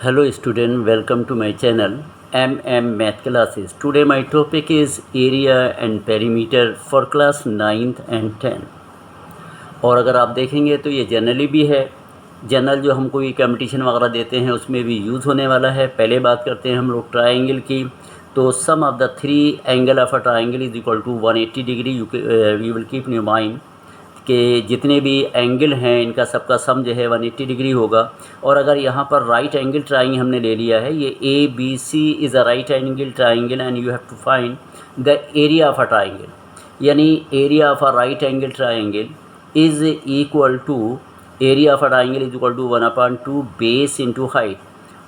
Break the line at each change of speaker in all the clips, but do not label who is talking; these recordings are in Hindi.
Hello student, welcome to my channel Math Classes. Today my topic is area and perimeter for class 9th and 10th. और अगर आप देखेंगे तो ये जनरली भी है, जनरल जो हम कोई कंपटीशन वगैरह देते हैं उसमें भी यूज़ होने वाला है। पहले बात करते हैं हम लोग ट्राइंगल की। तो sum of the three angle of a triangle is equal to 180 degree. You will keep in your mind कि जितने भी एंगल हैं इनका सबका सम जो है 180 डिग्री होगा। और अगर यहाँ पर राइट एंगल ट्राइंगल हमने ले लिया है, ये A B C is a right angle triangle and you have to find the area of a triangle. यानी area of a right angle triangle is equal to area of a triangle is equal to 1/2 base into height.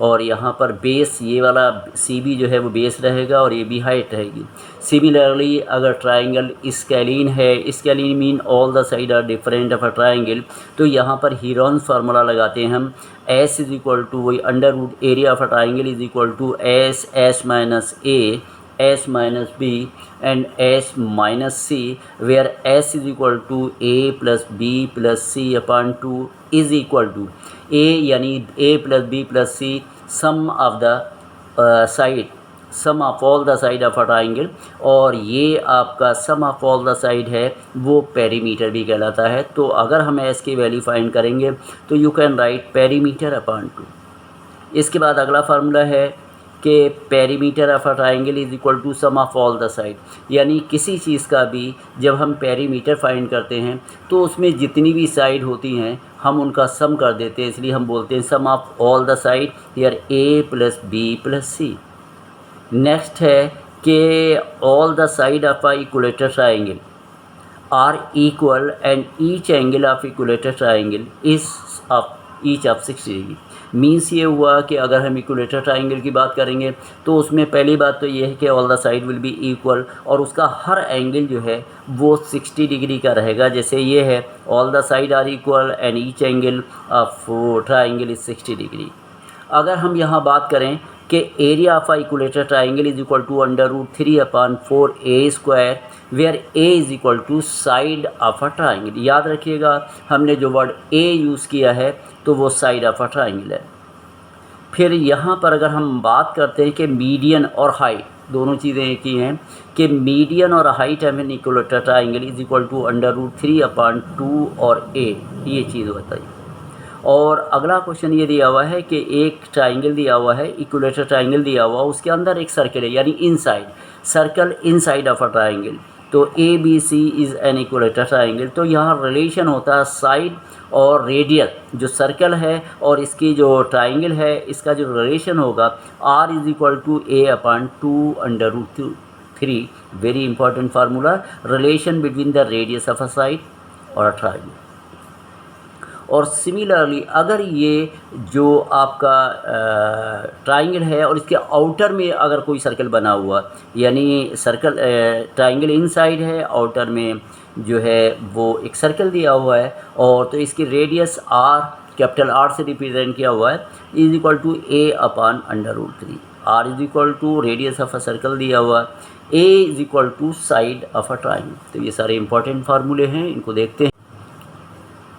और यहाँ पर बेस ये वाला सी बी जो है वो बेस रहेगा और ये भी हाइट रहेगी। सिमिलरली अगर ट्राइंगल स्केलीन है, scalene mean all the side are different of a triangle, तो यहाँ पर हीरोन्स फार्मूला लगाते हैं हम। एस इज इक्वल टू वही under root area of a triangle is equal to S minus A S minus B and S minus C, where S is equal to A plus B plus C upon 2 is equal to A, यानी A plus B plus C sum of the side, sum of all the side of a triangle। और ये आपका sum of all the side है वो पेरीमीटर भी कहलाता है। तो अगर हम S की वैल्यू फाइंड करेंगे तो you can write perimeter upon 2। इसके बाद अगला फार्मूला है कि perimeter of a triangle is equal to sum of all the side. यानी किसी चीज़ का भी जब हम पेरीमीटर फाइंड करते हैं तो उसमें जितनी भी साइड होती हैं हम उनका सम कर देते हैं, इसलिए हम बोलते हैं sum of all the side, here A plus B plus C. Next है कि all the side of a equilateral triangle are equal and each angle of equilateral triangle is of each of 60 degree. Means ये हुआ कि अगर हम इक्विलेटरल ट्राइंगल की बात करेंगे तो उसमें पहली बात तो ये है कि all the side will be equal और उसका हर एंगल जो है वो 60 डिग्री का रहेगा। जैसे ये है all the side are equal and each angle of triangle is 60 degree. अगर हम यहाँ बात करें कि area of a equilateral triangle is equal to √3/4 A square, where A is equal to side of a triangle. याद रखिएगा हमने जो वर्ड ए यूज़ किया है तो वो साइड ऑफ अ ट्राइंगल है। फिर यहाँ पर अगर हम बात करते हैं कि मीडियन और हाइट दोनों चीज़ें एक ही हैं कि मीडियन और height of an equilateral triangle is equal to √3/2 और ए, ये चीज़ बताइए। और अगला क्वेश्चन ये दिया हुआ है कि एक ट्राइंगल दिया हुआ है, इक्विलेटरल ट्राइंगल दिया हुआ, उसके अंदर एक सर्कल है, यानी inside circle inside of a triangle. तो A B C is an equilateral triangle. तो यहाँ रिलेशन होता है साइड और रेडियल, जो सर्कल है और इसकी जो ट्राइंगल है इसका जो रिलेशन होगा R is equal to A/2√3। Very important formula, relation between the radius of a side और अ ट्राइंगल। और सिमिलरली अगर ये जो आपका ट्राइंगल है और इसके आउटर में अगर कोई सर्कल बना हुआ, यानी सर्कल ट्राइंगल इनसाइड है, आउटर में जो है वो एक सर्कल दिया हुआ है और तो इसकी रेडियस R, कैपिटल R से रिप्रेजेंट किया हुआ है, is equal to A/√3। R is equal to radius of a circle दिया हुआ, A is equal to side of a triangle. तो ये सारे इंपॉर्टेंट फार्मूले हैं, इनको देखते हैं।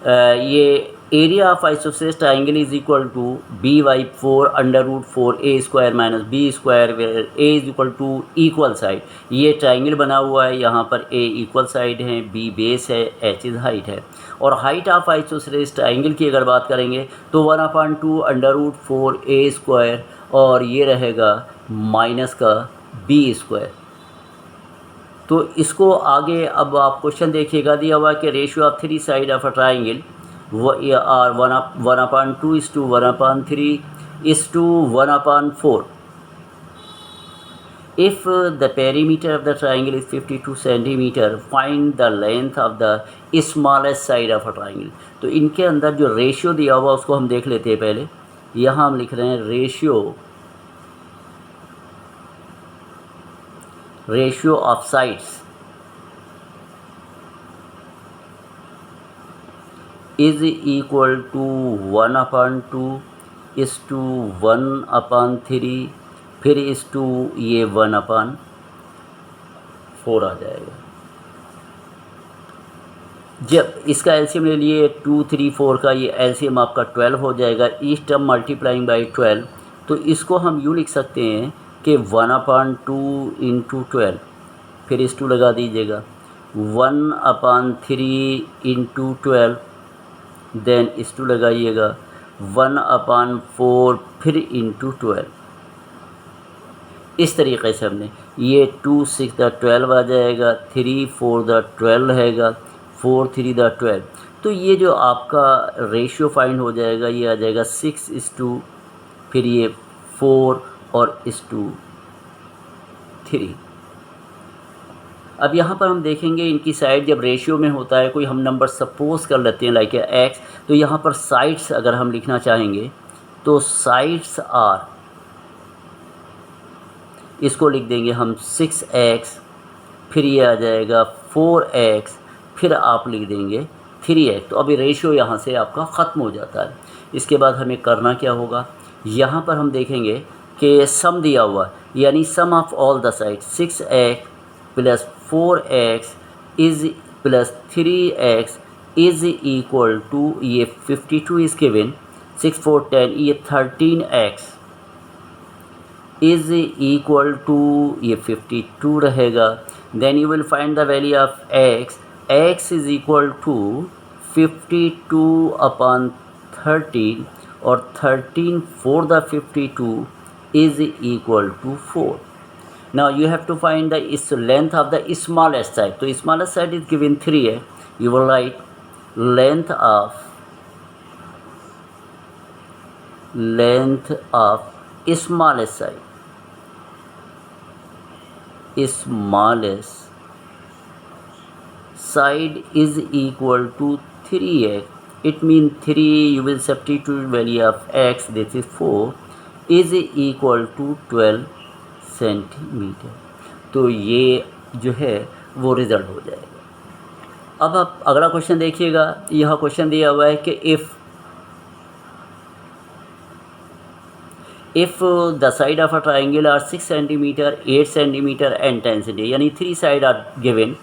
ये area of isosceles triangle is equal to B/4 minus B square, where A is equal to equal side. ये ट्राइंगल बना हुआ है, यहाँ पर ए इक्वल साइड है, बी बेस है, एच इज हाइट है। और हाइट ऑफ आइसोसेलेस ट्राइंगल की अगर बात करेंगे तो 1/2 √4 A² और ये रहेगा माइनस का बी स्क्वायर। तो इसको आगे अब आप क्वेश्चन देखिएगा, दिया हुआ कि ratio of three side of a triangle are 1/2:1/3:1/4। If the perimeter of the triangle is 52 centimeter, find the length of the smallest side of a triangle। तो इनके अंदर जो रेशियो दिया हुआ उसको हम देख लेते हैं। पहले यहाँ हम लिख रहे हैं ratio of sides is equal to 1/2:1/3, फिर इस टू ये 1/4 आ जाएगा। जब इसका एलसीएम ले लिए 2, 3, 4 का, ये एलसीएम आपका 12 हो जाएगा। ईच टर्म मल्टीप्लाइंग बाई 12 तो इसको हम यूँ लिख सकते हैं कि 1/2 इंटू 12, फिर इस 2 लगा दीजिएगा, 1/3 इंटू 12, देन इस 2 लगाइएगा, 1/4 फिर इंटू 12। इस तरीक़े से हमने ये 2 6 द 12 आ जाएगा, 3 4 द 12 रहेगा, 4 3 द 12। तो ये जो आपका रेशियो फाइंड हो जाएगा, ये आ जाएगा 6:2, फिर ये 4 और 3। अब यहाँ पर हम देखेंगे इनकी साइड जब रेशियो में होता है, कोई हम नंबर सपोज़ कर लेते हैं लाइक x, तो यहाँ पर साइड्स अगर हम लिखना चाहेंगे तो साइड्स आर, इसको लिख देंगे हम 6x, फिर ये आ जाएगा 4x, फिर आप लिख देंगे 3x। तो अभी रेशियो यहाँ से आपका ख़त्म हो जाता है। इसके बाद हमें करना क्या होगा, यहाँ पर हम देखेंगे कि सम दिया हुआ, यानी sum of all the side 6x plus 4x is plus 3x is equal to, ये 52 इज़ गिवन, 6 4 10, ये 13x इज़ इक्वल टू, ये 52 रहेगा। Then you will find the value of x, x is equal to 52/13, और 13 4 the 52 is equal to 4। Now you have to find the length of the smallest side. So smallest side is given 3x. You will write length of smallest side. Smallest side is equal to 3x. It means 3, you will substitute value of x, this is 4, is equal to 12 centimetre. तो ये जो है वो रिज़ल्ट हो जाएगा। अब आप अगला क्वेश्चन देखिएगा, यह क्वेश्चन दिया हुआ है कि if the side of a triangle are 6 centimetre, 8 centimetre and 10 centimetre, यानी 3 side are given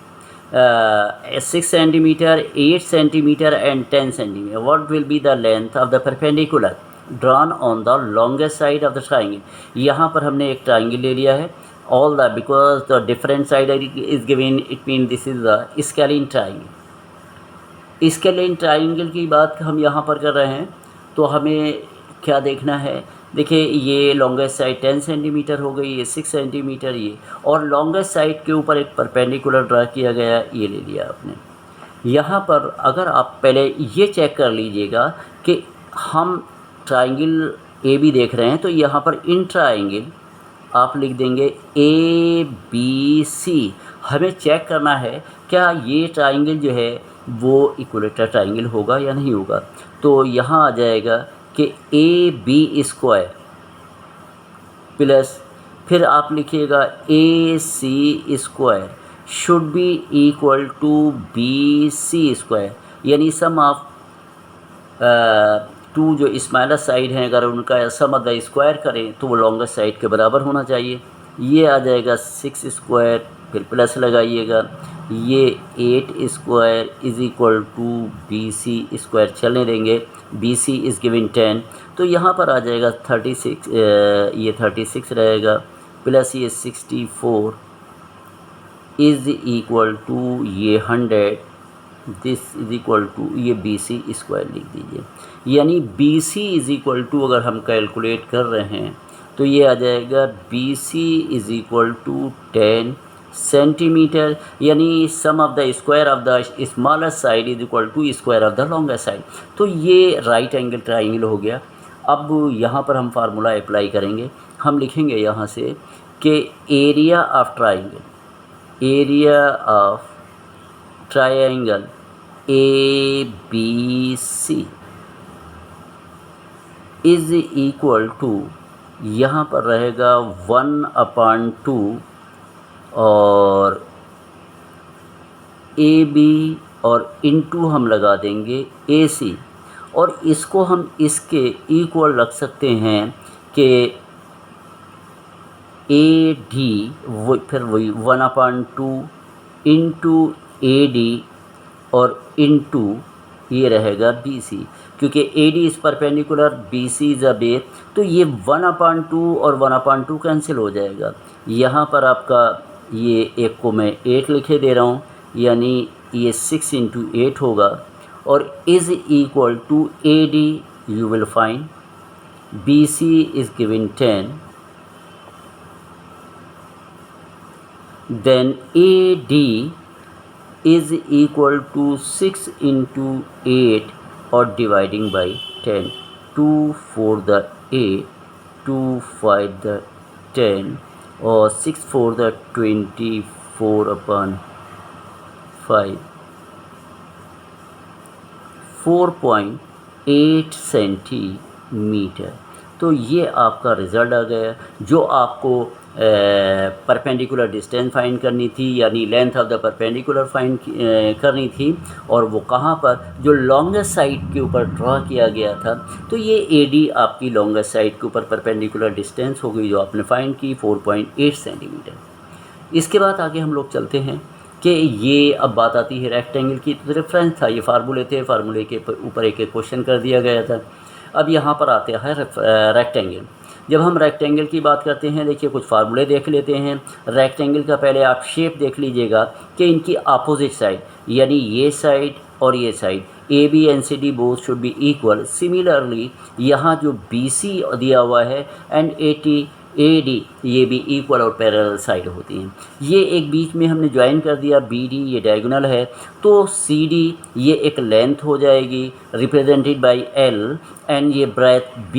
6 centimetre, 8 centimetre and 10 centimetre, what will be the length of the perpendicular drawn on the longest side of the triangle. यहाँ पर हमने एक ट्राइंगल ले लिया है, all the, because the different side is given, it mean this is the scalene triangle. Scalene triangle की बात हम यहाँ पर कर रहे हैं, तो हमें क्या देखना है, देखिए ये लॉन्गेस्ट साइड 10 सेंटीमीटर हो गई, ये 6 सेंटीमीटर, ये और लॉन्गेस्ट साइड के ऊपर एक परपेंडिकुलर ड्रा किया गया, ये ले लिया आपने। यहाँ पर अगर आप पहले ये चेक कर लीजिएगा कि हम ट्राइंगल ए बी देख रहे हैं, तो यहाँ पर इन ट्राइंगल आप लिख देंगे ABC। हमें चेक करना है क्या ये ट्राइंगल जो है वो इक्विलेटरल ट्राइंगल होगा या नहीं होगा। तो यहाँ आ जाएगा कि AB² प्लस, फिर आप लिखिएगा AC² should be equal to BC², यानी सम ऑफ 2 जो स्मॉलेस्ट साइड हैं, अगर उनका सम ऑफ द स्क्वायर करें तो वो लॉन्गेस्ट साइड के बराबर होना चाहिए। ये आ जाएगा 6², फिर प्लस लगाइएगा, ये 8² इज़ इक्वल टू BC², चलने देंगे, BC इज़ गिवन 10, तो यहाँ पर आ जाएगा 36, ये 36 रहेगा, प्लस ये 64 इज़ इक्वल टू ये 100, दिस इज़ इक्वल टू ये BC² लिख दीजिए। यानी BC इज़ इक्वल टू अगर हम कैलकुलेट कर रहे हैं तो ये आ जाएगा BC is equal to 10 centimetre, यानी sum of the square of the smallest side is equal to square of the longest side. तो ये राइट एंगल ट्राइंगल हो गया। अब यहाँ पर हम फार्मूला अप्लाई करेंगे, हम लिखेंगे यहाँ से कि area of triangle, area of triangle ABC is equal to, यहाँ पर रहेगा 1/2 और AB और इनटू हम लगा देंगे AC, और इसको हम इसके इक्वल रख सकते हैं कि AD, वो फिर वही 1/2 इंटू AD और इंटू ये रहेगा BC, क्योंकि AD is perpendicular, BC is a base, तो ये 1/2 और 1/2 कैंसिल हो जाएगा। यहाँ पर आपका ये एक को मैं 8 लिखे दे रहा हूँ, यानी ये 6 × 8 होगा, और is equal to AD you will find BC is given 10, then AD is equal to 6 × 8 or dividing by 10. 2 4 the 8, 2 5 the 10, और 6 4 the 24/5, 4.8 सेंटीमीटर। तो ये आपका रिज़ल्ट आ गया, जो आपको परपेंडिकुलर डिस्टेंस फाइंड करनी थी, यानी length of the perpendicular find करनी थी, और वो कहाँ पर, जो लॉन्गेस्ट साइड के ऊपर ड्रा किया गया था। तो ये AD आपकी लॉन्गेस्ट साइड के ऊपर परपेंडिकुलर डिस्टेंस हो गई, जो आपने फाइंड की 4.8 सेंटीमीटर। इसके बाद आगे हम लोग चलते हैं कि ये अब बात आती है रेक्टेंगल की। तो रेफरेंस था, ये फार्मूले थे, फार्मूले के ऊपर एक एक क्वेश्चन कर दिया गया था। अब यहाँ पर आते हैं रेक्टेंगल। जब हम रेक्टेंगल की बात करते हैं, देखिए कुछ फार्मूले देख लेते हैं। रेक्टेंगल का पहले आप शेप देख लीजिएगा कि इनकी अपोजिट साइड, यानी ये साइड और ये side, AB and CD both should be equal. Similarly यहाँ जो BC दिया हुआ है एंड AD ये भी इक्वल और पैरेलल साइड होती हैं। ये एक बीच में हमने ज्वाइन कर दिया, BD ये डायगोनल है, तो CD ये एक लेंथ हो जाएगी रिप्रेजेंटेड बाय L, एंड ये breadth B।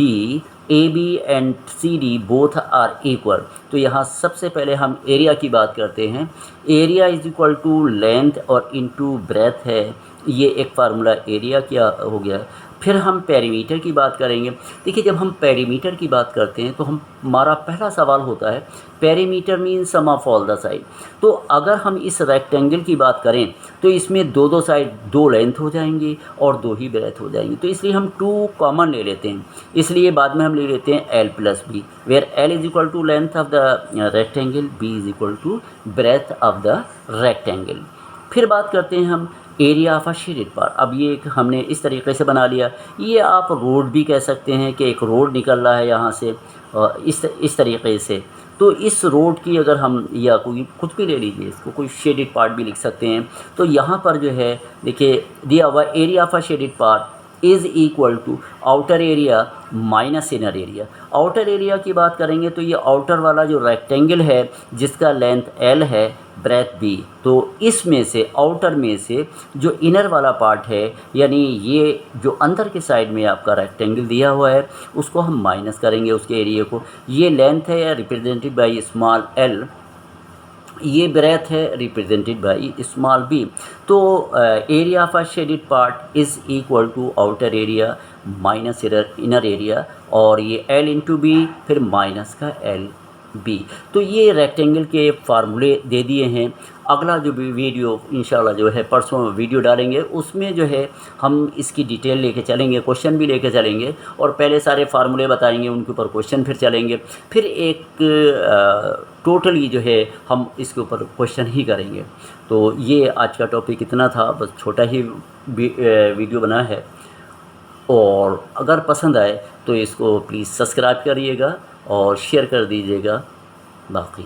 AB and CD both are equal. तो यहाँ सबसे पहले हम एरिया की बात करते हैं। Area is equal to length और इनटू ब्रेथ है, ये एक फार्मूला एरिया क्या हो गया। फिर हम पेरीमीटर की बात करेंगे। देखिए जब हम पेरीमीटर की बात करते हैं तो हमारा पहला सवाल होता है perimeter means sum of all the side. तो अगर हम इस रेक्टेंगल की बात करें तो इसमें दो साइड 2 लेंथ हो जाएंगी और 2 ही ब्रेथ हो जाएंगी, तो इसलिए हम 2 कॉमन ले लेते हैं। इसलिए बाद में हम ले लेते हैं L + B, where L is equal to length of the rectangle, B is equal to breadth of the rectangle. फिर बात करते हैं हम area of a shaded part. अब ये एक हमने इस तरीके से बना लिया, ये आप रोड भी कह सकते हैं कि एक रोड निकल रहा है यहाँ से, इस तरीके से। तो इस रोड की अगर हम, या कोई कुछ भी ले लीजिए, इसको कोई शेडेड पार्ट भी लिख सकते हैं। तो यहाँ पर जो है देखिए दिया हुआ area of a shaded part is equal to outer area minus inner area. Outer area की बात करेंगे तो ये आउटर वाला जो रेक्टेंगल है जिसका लेंथ L है, ब्रेथ B, तो इसमें से आउटर में से जो इनर वाला पार्ट है, यानी ये जो अंदर के साइड में आपका रेक्टेंगल दिया हुआ है, उसको हम माइनस करेंगे उसके एरिया को। ये लेंथ है रिप्रेजेंटेड बाय स्मॉल l, ये ब्रेथ है रिप्रेजेंटेड बाय स्मॉल b। तो area of a shaded part is equal to outer area minus inner area, और ये L × B फिर माइनस का LB। तो ये रेक्टेंगल के फार्मूले दे दिए हैं। अगला जो भी वीडियो इंशाल्लाह जो है परसों वीडियो डालेंगे, उसमें जो है हम इसकी डिटेल लेके चलेंगे, क्वेश्चन भी लेके चलेंगे, और पहले सारे फार्मूले बताएंगे, उनके ऊपर क्वेश्चन फिर चलेंगे, फिर एक टोटली जो है हम इसके ऊपर क्वेश्चन ही करेंगे। तो ये आज का टॉपिक इतना था, बस छोटा ही वीडियो बना है, और अगर पसंद आए तो इसको प्लीज़ सब्सक्राइब करिएगा और शेयर कर दीजिएगा। बाकी